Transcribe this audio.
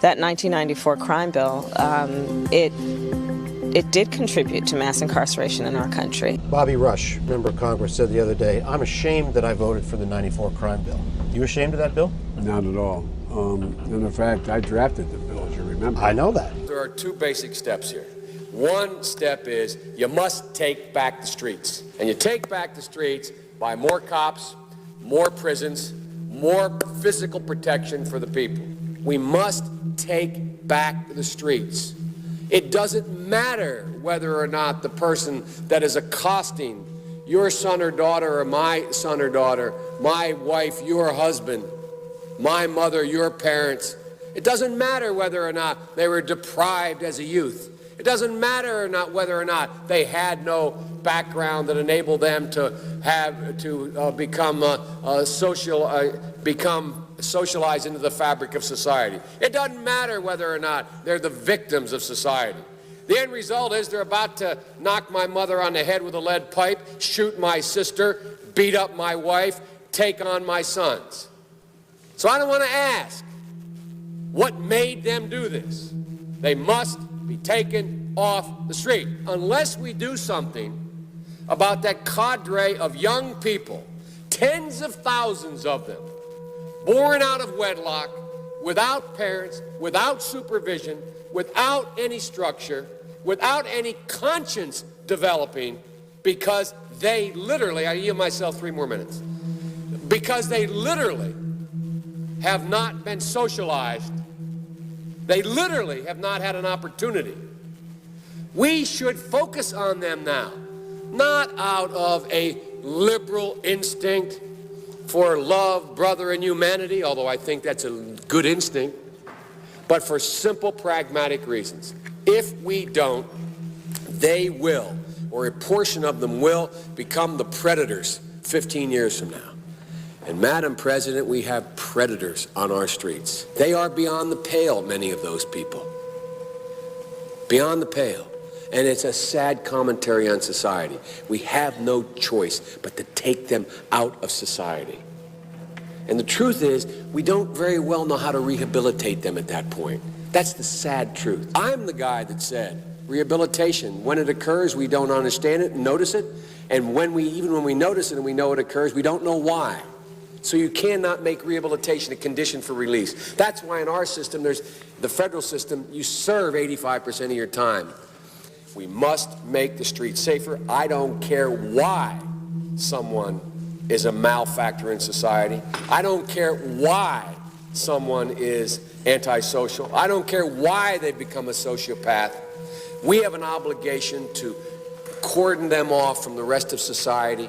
that 1994 crime bill, it did contribute to mass incarceration in our country. Bobby Rush, member of Congress, said the other day, "I'm ashamed that I voted for the 94 crime bill." You ashamed of that bill? Not at all. And in fact, I drafted the bill, as you remember. I know that. There are two basic steps here. One step is you must take back the streets. And you take back the streets by more cops, more prisons, more physical protection for the people. We must take back the streets. It doesn't matter whether or not the person that is accosting your son or daughter or my son or daughter, my wife, your husband, my mother, your parents. It doesn't matter whether or not they were deprived as a youth. It doesn't matter or not whether or not they had no background that enabled them to become socialized into the fabric of society. It doesn't matter whether or not they're the victims of society. The end result is they're about to knock my mother on the head with a lead pipe, shoot my sister, beat up my wife, take on my sons. So I don't want to ask what made them do this. They must be taken off the street. Unless we do something about that cadre of young people, tens of thousands of them, born out of wedlock, without parents, without supervision, without any structure, without any conscience developing, because they literally, I yield myself 3 more minutes, because they literally have not been socialized. They literally have not had an opportunity. We should focus on them now, not out of a liberal instinct for love, brother, and humanity, although I think that's a good instinct, but for simple, pragmatic reasons. If we don't, they will, or a portion of them will, become the predators 15 years from now. And Madam President, we have predators on our streets. They are beyond the pale, many of those people. Beyond the pale. And it's a sad commentary on society. We have no choice but to take them out of society. And the truth is, we don't very well know how to rehabilitate them at that point. That's the sad truth. I'm the guy that said, rehabilitation, when it occurs, we don't understand it and notice it. And even when we notice it and we know it occurs, we don't know why. So you cannot make rehabilitation a condition for release. That's why in our system, there's the federal system, you serve 85% of your time. We must make the streets safer. I don't care why someone is a malefactor in society. I don't care why someone is antisocial. I don't care why they become a sociopath. We have an obligation to cordon them off from the rest of society.